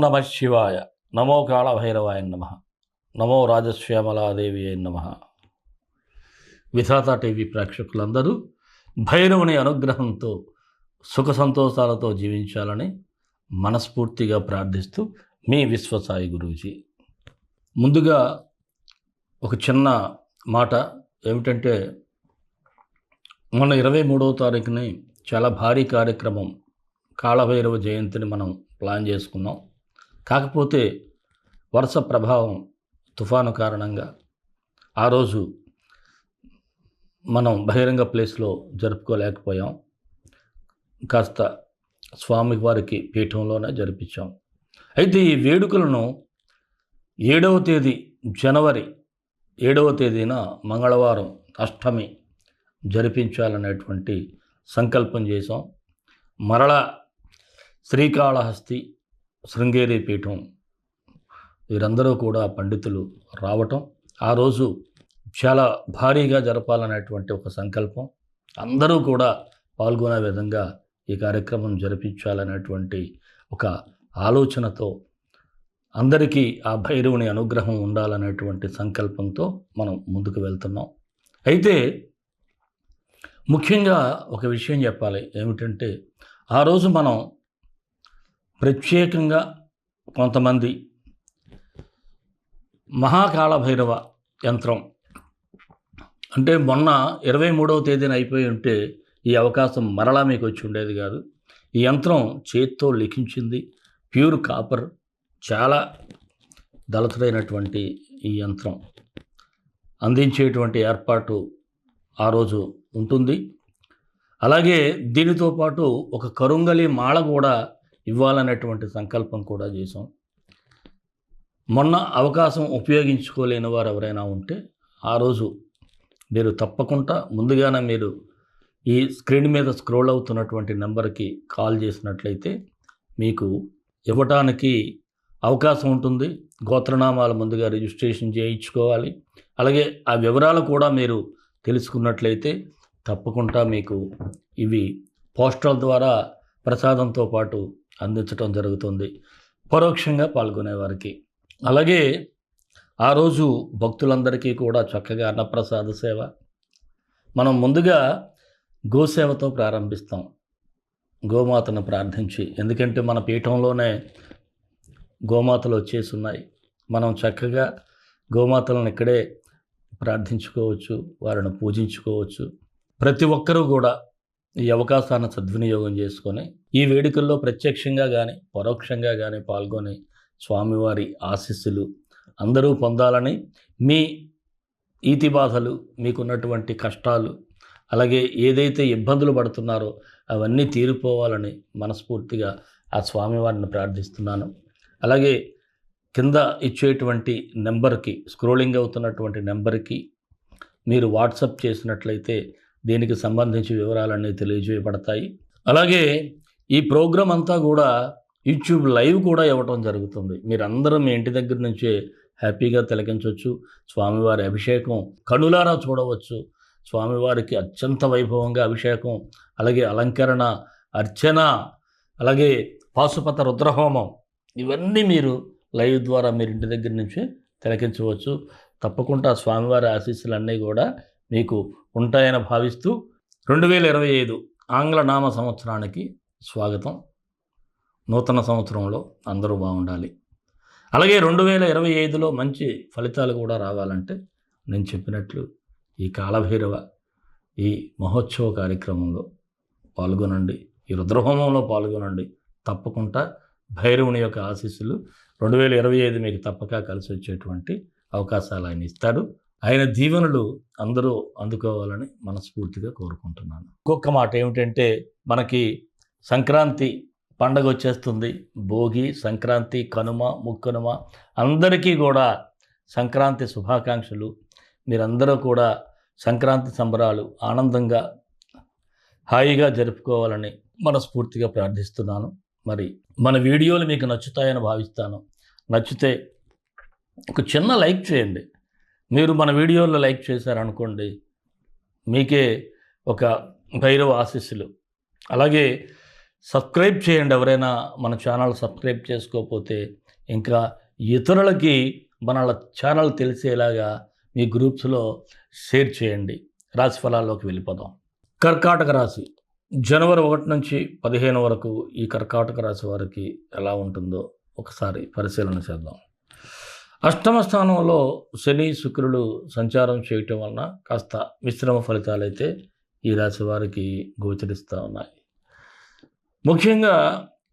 నమః శివాయ. నమో కాళభైరవాయ నమః. నమో రాజశ్యామలాదేవి నమః. విధాత టీవీ ప్రేక్షకులందరూ భైరవుని అనుగ్రహంతో సుఖ సంతోషాలతో జీవించాలని మనస్ఫూర్తిగా ప్రార్థిస్తూ మీ విశ్వసాయి గురూజీ. ముందుగా ఒక చిన్న మాట ఏమిటంటే, మొన్న 23వ తారీఖుని చాలా భారీ కార్యక్రమం కాళభైరవ జయంతిని మనం ప్లాన్ చేసుకున్నాం. కాకపోతే వర్ష ప్రభావం తుఫాను కారణంగా ఆ రోజు మనం బహిరంగ ప్లేస్లో జరుపుకోలేకపోయాం. కాస్త స్వామివారికి పీఠంలోనే జరిపించాం. అయితే ఈ వేడుకలను 7వ తేదీ జనవరి 7వ తేదీన మంగళవారం అష్టమి జరిపించాలనేటువంటి సంకల్పం చేశాం. మరలా శ్రీకాళహస్తి శృంగేరి పీఠం వీరందరూ కూడా పండితులు రావటం, ఆ రోజు చాలా భారీగా జరపాలనేటువంటి ఒక సంకల్పం, అందరూ కూడా పాల్గొనే విధంగా ఈ కార్యక్రమం జరిపించాలనేటువంటి ఒక ఆలోచనతో అందరికీ ఆ భైరవుని అనుగ్రహం ఉండాలనేటువంటి సంకల్పంతో మనం ముందుకు వెళ్తున్నాం. అయితే ముఖ్యంగా ఒక విషయం చెప్పాలి. ఏమిటంటే, ఆ రోజు మనం ప్రత్యేకంగా కొంతమంది మహాకాళభైరవ యంత్రం, అంటే మొన్న 23వ తేదీన అయిపోయి ఉంటే ఈ అవకాశం మరలా మీకు వచ్చి ఉండేది కాదు. ఈ యంత్రం చేత్తో లిఖించింది, ప్యూర్ కాపర్, చాలా దళితుడైనటువంటి ఈ యంత్రం అందించేటువంటి ఏర్పాటు ఆ రోజు ఉంటుంది. అలాగే దీనితో పాటు ఒక కరుంగలి మాల కూడా ఇవ్వాలనేటువంటి సంకల్పం కూడా చేశాం. మొన్న అవకాశం ఉపయోగించుకోలేని వారు ఎవరైనా ఉంటే ఆ రోజు మీరు తప్పకుండా ముందుగానే మీరు ఈ స్క్రీన్ మీద స్క్రోల్ అవుతున్నటువంటి నెంబర్కి కాల్ చేసినట్లయితే మీకు ఇవ్వటానికి అవకాశం ఉంటుంది. గోత్రనామాలు ముందుగా రిజిస్ట్రేషన్ చేయించుకోవాలి. అలాగే ఆ వివరాలు కూడా మీరు తెలుసుకున్నట్లయితే తప్పకుండా మీకు ఇవి పోస్టల్ ద్వారా ప్రసాదంతో పాటు అందించడం జరుగుతుంది పరోక్షంగా పాల్గొనేవారికి. అలాగే ఆ రోజు భక్తులందరికీ కూడా చక్కగా అన్నప్రసాద సేవ. మనం ముందుగా గోసేవతో ప్రారంభిస్తాం, గోమాతను ప్రార్థించి. ఎందుకంటే మన పీఠంలోనే గోమాతలు వచ్చేసి ఉన్నాయి. మనం చక్కగా గోమాతలను ఇక్కడే ప్రార్థించుకోవచ్చు, వారిని పూజించుకోవచ్చు. ప్రతి ఒక్కరూ కూడా ఈ అవకాశాన్ని సద్వినియోగం చేసుకొని ఈ వేడుకల్లో ప్రత్యక్షంగా కానీ పరోక్షంగా కానీ పాల్గొని స్వామివారి ఆశీస్సులు అందరూ పొందాలని, మీ ఈతి బాధలు, మీకున్నటువంటి కష్టాలు, అలాగే ఏదైతే ఇబ్బందులు పడుతున్నారో అవన్నీ తీరిపోవాలని మనస్ఫూర్తిగా ఆ స్వామివారిని ప్రార్థిస్తున్నాను. అలాగే కింద ఇచ్చేటువంటి నెంబర్కి, స్క్రోలింగ్ అవుతున్నటువంటి నెంబర్కి మీరు వాట్సాప్ చేసినట్లయితే దీనికి సంబంధించి వివరాలన్నీ తెలియజేయబడతాయి. అలాగే ఈ ప్రోగ్రాం అంతా కూడా యూట్యూబ్ లైవ్ కూడా ఇవ్వటం జరుగుతుంది. మీరందరూ మీ ఇంటి దగ్గర నుంచే హ్యాపీగా తిలకించవచ్చు. స్వామివారి అభిషేకం కనులారా చూడవచ్చు. స్వామివారికి అత్యంత వైభవంగా అభిషేకం, అలాగే అలంకరణ, అర్చన, అలాగే పాశుపత రుద్రహోమం, ఇవన్నీ మీరు లైవ్ ద్వారా మీరు ఇంటి దగ్గర నుంచే తిలకించవచ్చు. తప్పకుండా స్వామివారి ఆశీస్సులన్నీ కూడా మీకు ఉంటాయని భావిస్తూ 2025 ఆంగ్ల నామ సంవత్సరానికి స్వాగతం. నూతన సంవత్సరంలో అందరూ బాగుండాలి. అలాగే 2025లో మంచి ఫలితాలు కూడా రావాలంటే నేను చెప్పినట్లు ఈ కాళభైరవ ఈ మహోత్సవ కార్యక్రమంలో పాల్గొనండి, ఈ రుద్రహోమంలో పాల్గొనండి. తప్పకుండా భైరవుని యొక్క ఆశీస్సులు 2025 మీకు తప్పక కలిసి వచ్చేటువంటి అవకాశాలు ఆయన ఇస్తాడు. ఆయన దీవెనలు అందరూ అందుకోవాలని మనస్ఫూర్తిగా కోరుకుంటున్నాను. ఇంకొక మాట ఏమిటంటే, మనకి సంక్రాంతి పండగ వచ్చేస్తుంది. భోగి, సంక్రాంతి, కనుమ, ముక్కనుమ అందరికీ కూడా సంక్రాంతి శుభాకాంక్షలు. మీరందరూ కూడా సంక్రాంతి సంబరాలు ఆనందంగా హాయిగా జరుపుకోవాలని మనస్ఫూర్తిగా ప్రార్థిస్తున్నాను. మరి మన వీడియోలు మీకు నచ్చుతాయని భావిస్తాను. నచ్చితే ఒక చిన్న లైక్ చేయండి. మీరు మన వీడియోలో లైక్ చేశారనుకోండి, మీకే ఒక భైరవ ఆశీస్సులు. అలాగే సబ్స్క్రైబ్ చేయండి. ఎవరైనా మన ఛానల్ సబ్స్క్రైబ్ చేసుకోకపోతే, ఇంకా ఇతరులకి మన ఛానల్ తెలిసేలాగా మీ గ్రూప్స్లో షేర్ చేయండి. రాశి ఫలాల్లోకి వెళ్ళిపోదాం. కర్కాటక రాశి జనవరి 1 నుంచి 15 వరకు ఈ కర్కాటక రాశి వారికి ఎలా ఉంటుందో ఒకసారి పరిశీలన చేద్దాం. అష్టమ స్థానంలో శని శుక్రులు సంచారం చేయటం వలన కాస్త మిశ్రమ ఫలితాలైతే ఈ రాశి వారికి గోచరిస్తూ ఉన్నాయి. ముఖ్యంగా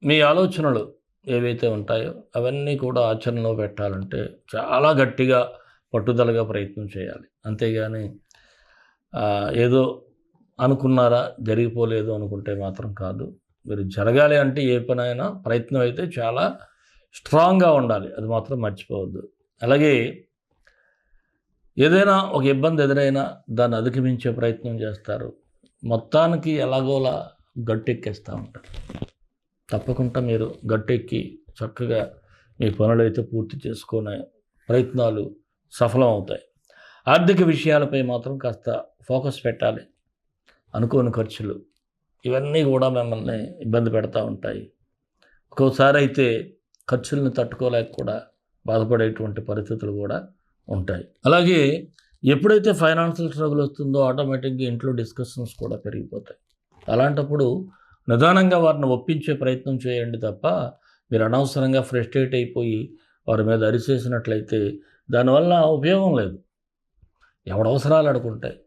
మీ ఆలోచనలు ఏవైతే ఉంటాయో అవన్నీ కూడా ఆచరణలో పెట్టాలంటే చాలా గట్టిగా పట్టుదలగా ప్రయత్నం చేయాలి. అంతేగాని ఏదో అనుకున్నారా జరిగిపోలేదు అనుకుంటే మాత్రం కాదు. మీరు జరగాలి అంటే ఏ పనైనా ప్రయత్నం అయితే చాలా స్ట్రాంగ్గా ఉండాలి. అది మాత్రం మర్చిపోవద్దు. అలాగే ఏదైనా ఒక ఇబ్బంది ఎదురైనా దాన్ని అధిగమించే ప్రయత్నం చేస్తారు. మొత్తానికి ఎలాగోలా గట్టెక్కేస్తూ ఉంటారు. తప్పకుండా మీరు గట్టెక్కి చక్కగా మీ పనులైతే పూర్తి చేసుకునే ప్రయత్నాలు సఫలం అవుతాయి. ఆర్థిక విషయాలపై మాత్రం కాస్త ఫోకస్ పెట్టాలి. అనుకోని ఖర్చులు ఇవన్నీ కూడా మిమ్మల్ని ఇబ్బంది పెడతా ఉంటాయి. ఒక్కోసారి అయితే ఖర్చులను తట్టుకోలేక కూడా బాధపడేటువంటి పరిస్థితులు కూడా ఉంటాయి. అలాగే ఎప్పుడైతే ఫైనాన్షియల్ స్ట్రగుల్ వస్తుందో ఆటోమేటిక్గా ఇంట్లో డిస్కషన్స్ కూడా పెరిగిపోతాయి. అలాంటప్పుడు నిదానంగా వారిని ఒప్పించే ప్రయత్నం చేయండి తప్ప మీరు అనవసరంగా ఫ్రస్ట్రేట్ అయిపోయి వారి మీద అరిచేసినట్లయితే దానివల్ల ఉపయోగం లేదు. ఎవడి అవసరాలు ఆడుకుంటాయి,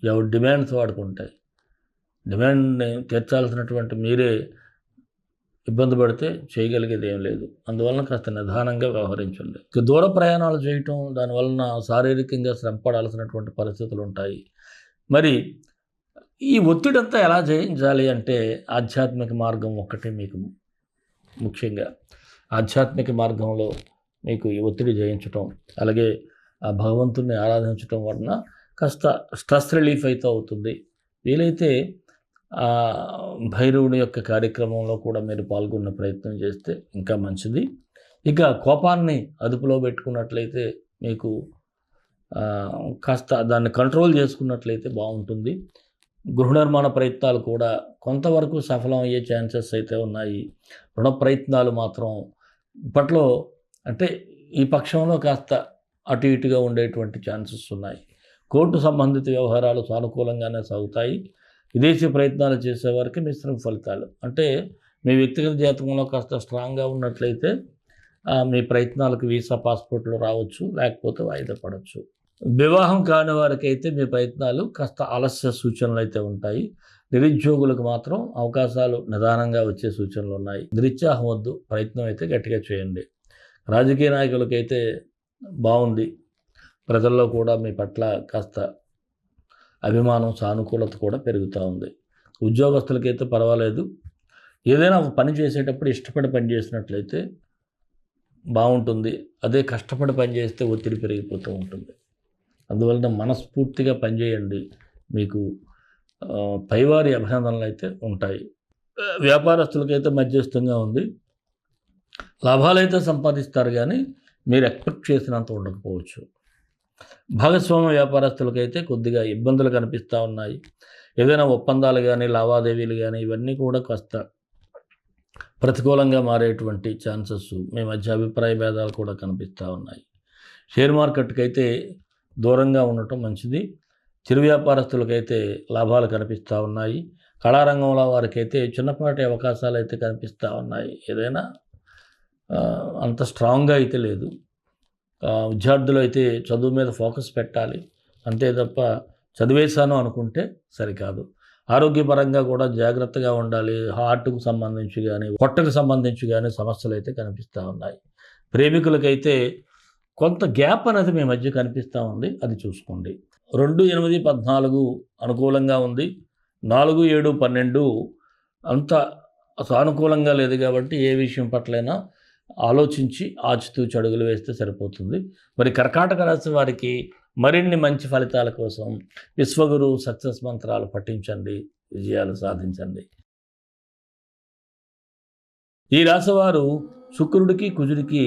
ఎవరి డిమాండ్స్ వాడుకుంటాయి. డిమాండ్ని తీర్చాల్సినటువంటి మీరే ఇబ్బంది పడితే చేయగలిగేది ఏం లేదు. అందువలన కాస్త నిదానంగా వ్యవహరించండి. దూర ప్రయాణాలు చేయటం దానివలన శారీరకంగా శ్రమ పడాల్సినటువంటి పరిస్థితులు ఉంటాయి. మరి ఈ ఒత్తిడంతా ఎలా జయించాలి అంటే ఆధ్యాత్మిక మార్గం ఒక్కటే మీకు ముఖ్యంగా. ఆధ్యాత్మిక మార్గంలో మీకు ఈ ఒత్తిడి జయించటం, అలాగే ఆ భగవంతుడిని ఆరాధించటం వలన కాస్త స్ట్రెస్ రిలీఫ్ అయితే అవుతుంది. వీలైతే భైరవుడి యొక్క కార్యక్రమంలో కూడా మీరు పాల్గొనే ప్రయత్నం చేస్తే ఇంకా మంచిది. ఇక కోపాన్ని అదుపులో పెట్టుకున్నట్లయితే మీకు కాస్త దాన్ని కంట్రోల్ చేసుకున్నట్లయితే బాగుంటుంది. గృహ నిర్మాణ ప్రయత్నాలు కూడా కొంతవరకు సఫలం అయ్యే ఛాన్సెస్ అయితే ఉన్నాయి. రుణ ప్రయత్నాలు మాత్రం ఇప్పట్లో అంటే ఈ పక్షంలో కాస్త అటు ఇటుగా ఉండేటువంటి ఛాన్సెస్ ఉన్నాయి. కోర్టు సంబంధిత వ్యవహారాలు సానుకూలంగానే సాగుతాయి. విదేశీ ప్రయత్నాలు చేసేవారికి మిశ్రమ ఫలితాలు. అంటే మీ వ్యక్తిగత జాతకంలో కాస్త స్ట్రాంగ్గా ఉన్నట్లయితే మీ ప్రయత్నాలకు వీసా పాస్పోర్ట్లు రావచ్చు, లేకపోతే వాయిదా పడవచ్చు. వివాహం కాని వారికి అయితే మీ ప్రయత్నాలు కాస్త ఆలస్య సూచనలు అయితే ఉంటాయి. నిరుద్యోగులకు మాత్రం అవకాశాలు నిదానంగా వచ్చే సూచనలు ఉన్నాయి. నిరుత్సాహం వద్దు, ప్రయత్నం అయితే గట్టిగా చేయండి. రాజకీయ నాయకులకైతే బాగుంది. ప్రజల్లో కూడా మీ పట్ల కాస్త అభిమానం, సానుకూలత కూడా పెరుగుతూ ఉంది. ఉద్యోగస్తులకైతే పర్వాలేదు. ఏదైనా ఒక పని చేసేటప్పుడు ఇష్టపడి పని చేసినట్లయితే బాగుంటుంది. అదే కష్టపడి పని చేస్తే ఒత్తిడి పెరిగిపోతూ ఉంటుంది. అందువలన మనస్ఫూర్తిగా పనిచేయండి. మీకు పైవారి అభినందనలు అయితే ఉంటాయి. వ్యాపారస్తులకైతే మధ్యస్థంగా ఉంది. లాభాలైతే సంపాదిస్తారు కానీ మీరు ఎక్స్పెక్ట్ చేసినంత ఉండకపోవచ్చు. భాగస్వామ్య వ్యాపారస్తులకైతే కొద్దిగా ఇబ్బందులు కనిపిస్తూ ఉన్నాయి. ఏదైనా ఒప్పందాలు కానీ లావాదేవీలు కానీ ఇవన్నీ కూడా కాస్త ప్రతికూలంగా మారేటువంటి ఛాన్సెస్, మీ మధ్య అభిప్రాయ భేదాలు కూడా కనిపిస్తూ ఉన్నాయి. షేర్ మార్కెట్కి అయితే దూరంగా ఉండటం మంచిది. చిరు వ్యాపారస్తులకైతే లాభాలు కనిపిస్తూ ఉన్నాయి. కళారంగంలో వారికైతే చిన్నపాటి అవకాశాలు అయితే కనిపిస్తూ ఉన్నాయి. ఏదైనా అంత స్ట్రాంగ్గా అయితే లేదు. విద్యార్థులు అయితే చదువు మీద ఫోకస్ పెట్టాలి. అంతే తప్ప చదివేశాను అనుకుంటే సరికాదు. ఆరోగ్యపరంగా కూడా జాగ్రత్తగా ఉండాలి. హార్ట్కు సంబంధించి కానీ పొట్టకు సంబంధించి కానీ సమస్యలు అయితే కనిపిస్తూ ఉన్నాయి. ప్రేమికులకైతే కొంత గ్యాప్ అనేది మీ మధ్య కనిపిస్తూ ఉంది, అది చూసుకోండి. 2, 8, 14 అనుకూలంగా ఉంది. 4, 7, 12 అంత సానుకూలంగా లేదు కాబట్టి ఏ విషయం పట్లైనా ఆలోచించి ఆచితూచి అడుగులు వేస్తే సరిపోతుంది. మరి కర్కాటక రాశి వారికి మరిన్ని మంచి ఫలితాల కోసం విశ్వగురు సక్సెస్ మంత్రాలు పఠించండి, విజయాలు సాధించండి. ఈ రాశివారు శుక్రుడికి కుజుడికి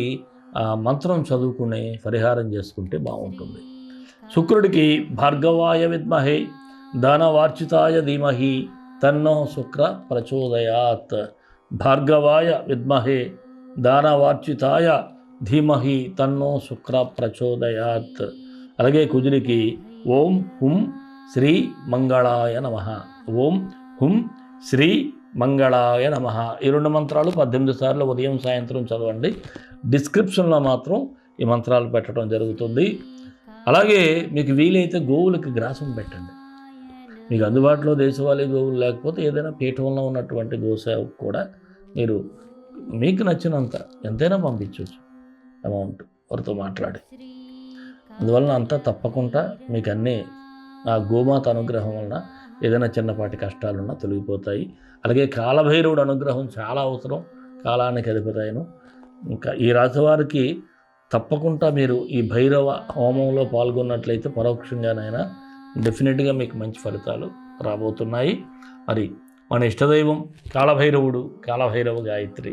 మంత్రం చదువుకునే పరిహారం చేసుకుంటే బాగుంటుంది. శుక్రుడికి భార్గవాయ విద్మహే దానవార్చితాయ ధీమహి తన్నో శుక్ర ప్రచోదయాత్ భార్గవాయ విద్మహే దానవార్చితాయ ధీమహి తన్నో శుక్ర ప్రచోదయాత్. అలాగే కుజుడికి ఓం హుం శ్రీ మంగళాయ నమః, ఓం హుం శ్రీ మంగళాయ నమః. ఈ 2 మంత్రాలు 18 సార్లు ఉదయం సాయంత్రం చదవండి. డిస్క్రిప్షన్లో మాత్రం ఈ మంత్రాలు పెట్టడం జరుగుతుంది. అలాగే మీకు వీలైతే గోవులకి గ్రాసం పెట్టండి. మీకు అందుబాటులో దేశవాళీ గోవులు లేకపోతే ఏదైనా పీఠంలో ఉన్నటువంటి గోసేవకు కూడా మీరు మీకు నచ్చినంత ఎంతైనా పంపించవచ్చు అమౌంట్ వారితో మాట్లాడి. అందువలన అంతా తప్పకుండా మీకు అన్నీ ఆ గోమాత అనుగ్రహం వలన ఏదైనా చిన్నపాటి కష్టాలున్నా తొలగిపోతాయి. అలాగే కాలభైరవుడు అనుగ్రహం చాలా అవసరం, కాలానికి అధిపతైన. ఇంకా ఈ రాశి వారికి తప్పకుండా మీరు ఈ భైరవ హోమంలో పాల్గొన్నట్లయితే పరోక్షంగానైనా డెఫినెట్గా మీకు మంచి ఫలితాలు రాబోతున్నాయి. మరి మన ఇష్టదైవం కాళభైరవుడు, కాళభైరవ గాయత్రి.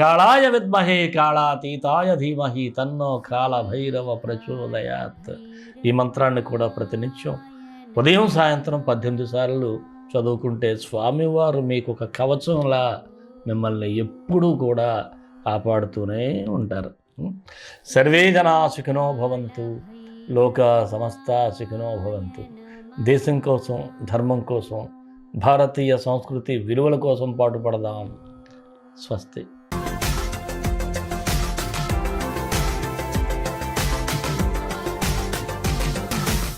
కాళాయ విద్మహే కాళాతీతాయ ధీమహి తన్నో కాళభైరవ ప్రచోదయాత్. ఈ మంత్రాన్ని కూడా ప్రతినిత్యం ఉదయం సాయంత్రం 18 సార్లు చదువుకుంటే స్వామివారు మీకు ఒక కవచంలా మిమ్మల్ని ఎప్పుడూ కూడా కాపాడుతూనే ఉంటారు. సర్వే జనా సుఖినో భవంతు, లోక సమస్త సుఖినో భవంతు. దేశం కోసం, ధర్మం కోసం, భారతీయ సంస్కృతి విలువల కోసం పాటుపడదాం. స్వస్తి.